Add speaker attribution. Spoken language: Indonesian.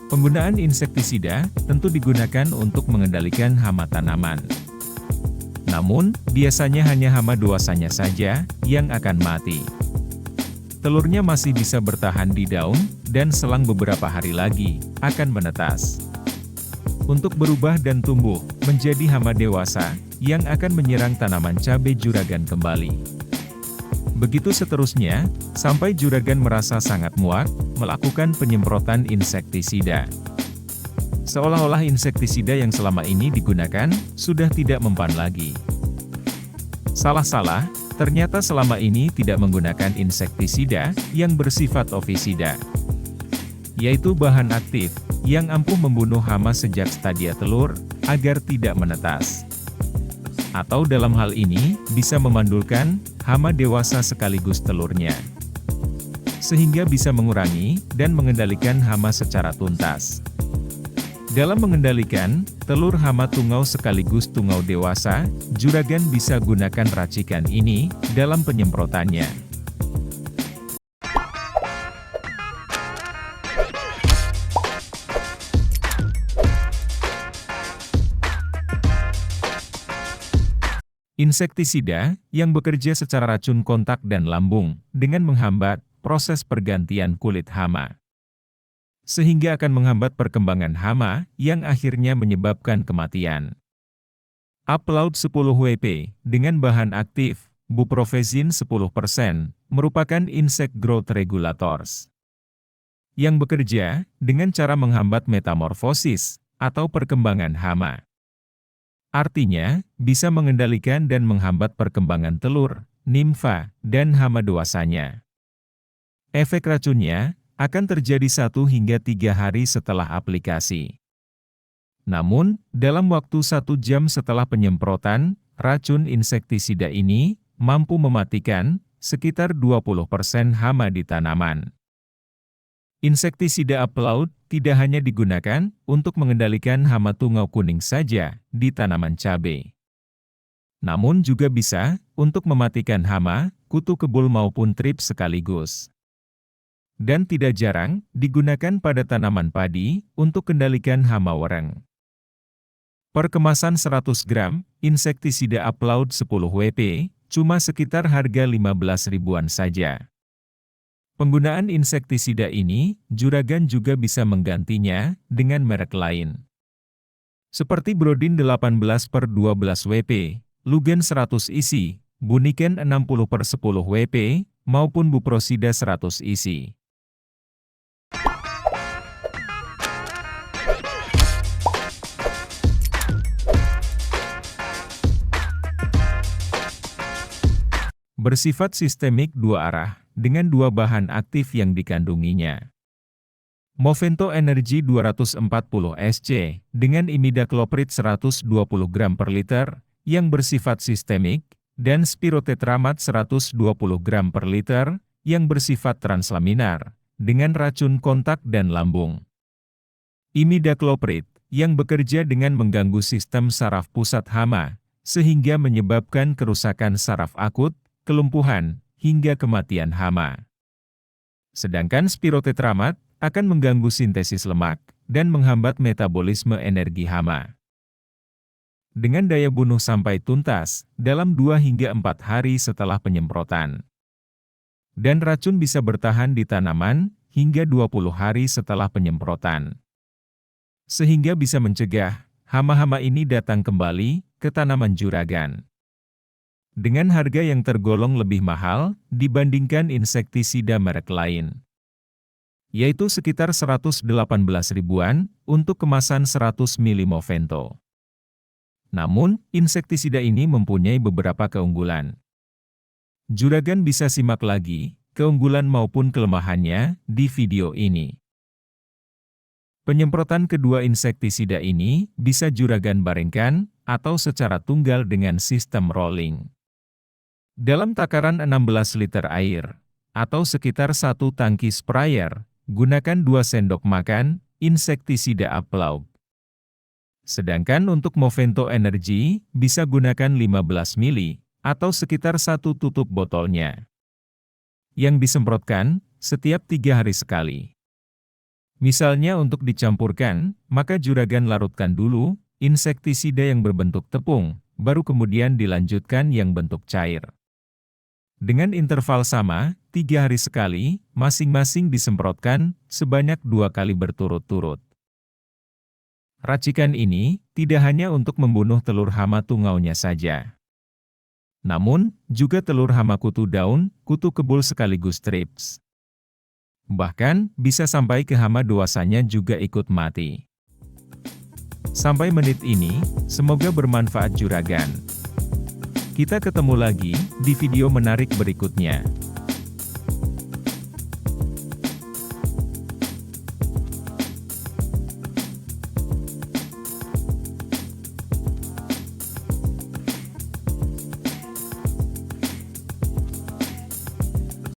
Speaker 1: Penggunaan insektisida tentu digunakan untuk mengendalikan hama tanaman. Namun, biasanya hanya hama dewasanya saja yang akan mati. Telurnya masih bisa bertahan di daun, dan selang beberapa hari lagi, akan menetas. Untuk berubah dan tumbuh menjadi hama dewasa, yang akan menyerang tanaman cabai juragan kembali. Begitu seterusnya, sampai juragan merasa sangat muak, melakukan penyemprotan insektisida. Seolah-olah insektisida yang selama ini digunakan, sudah tidak mempan lagi. Salah-salah, ternyata selama ini tidak menggunakan insektisida yang bersifat ofisida, yaitu bahan aktif, yang ampuh membunuh hama sejak stadia telur, agar tidak menetas. Atau dalam hal ini, bisa memandulkan hama dewasa sekaligus telurnya. Sehingga bisa mengurangi dan mengendalikan hama secara tuntas. Dalam mengendalikan telur hama tungau sekaligus tungau dewasa, juragan bisa gunakan racikan ini dalam penyemprotannya. Insektisida yang bekerja secara racun kontak dan lambung dengan menghambat proses pergantian kulit hama, sehingga akan menghambat perkembangan hama yang akhirnya menyebabkan kematian. Upload 10 WP dengan bahan aktif buprofezin 10% merupakan insect growth regulators yang bekerja dengan cara menghambat metamorfosis atau perkembangan hama. Artinya, bisa mengendalikan dan menghambat perkembangan telur, nimfa, dan hama dewasanya. Efek racunnya akan terjadi 1 hingga 3 hari setelah aplikasi. Namun, dalam waktu 1 jam setelah penyemprotan, racun insektisida ini mampu mematikan sekitar 20% hama di tanaman. Insektisida Upload tidak hanya digunakan untuk mengendalikan hama tungau kuning saja di tanaman cabai, namun juga bisa untuk mematikan hama, kutu kebul maupun trips sekaligus. Dan tidak jarang digunakan pada tanaman padi untuk kendalikan hama wereng. Per kemasan 100 gram, insektisida Upload 10 WP, cuma sekitar harga 15 ribuan saja. Penggunaan insektisida ini, juragan juga bisa menggantinya dengan merek lain. Seperti Brodin 18/12 WP, Lugen 100 isi, Buniken 60/10 WP, maupun Buprosida 100 isi. Bersifat sistemik dua arah, dengan 2 bahan aktif yang dikandunginya. Movento Energy 240 SC, dengan imidacloprid 120 gram per liter, yang bersifat sistemik, dan Spirotetramat 120 gram per liter, yang bersifat translaminar, dengan racun kontak dan lambung. Imidacloprid, yang bekerja dengan mengganggu sistem saraf pusat hama, sehingga menyebabkan kerusakan saraf akut, kelumpuhan, hingga kematian hama. Sedangkan Spirotetramat akan mengganggu sintesis lemak dan menghambat metabolisme energi hama. Dengan daya bunuh sampai tuntas dalam 2 hingga 4 hari setelah penyemprotan. Dan racun bisa bertahan di tanaman hingga 20 hari setelah penyemprotan. Sehingga bisa mencegah hama-hama ini datang kembali ke tanaman juragan. Dengan harga yang tergolong lebih mahal dibandingkan insektisida merek lain, yaitu sekitar 118 ribuan untuk kemasan 100 ml Movento. Namun, insektisida ini mempunyai beberapa keunggulan. Juragan bisa simak lagi keunggulan maupun kelemahannya di video ini. Penyemprotan kedua insektisida ini bisa juragan baringkan atau secara tunggal dengan sistem rolling. Dalam takaran 16 liter air, atau sekitar 1 tangki sprayer, gunakan 2 sendok makan insektisida Upload. Sedangkan untuk Movento Energy, bisa gunakan 15 ml, atau sekitar 1 tutup botolnya, yang disemprotkan setiap 3 hari sekali. Misalnya untuk dicampurkan, maka juragan larutkan dulu insektisida yang berbentuk tepung, baru kemudian dilanjutkan yang bentuk cair. Dengan interval sama, 3 hari sekali, masing-masing disemprotkan sebanyak 2 kali berturut-turut. Racikan ini tidak hanya untuk membunuh telur hama tungaunya saja, namun juga telur hama kutu daun, kutu kebul sekaligus trips. Bahkan, bisa sampai ke hama dewasanya juga ikut mati. Sampai menit ini, semoga bermanfaat juragan. Kita ketemu lagi di video menarik berikutnya.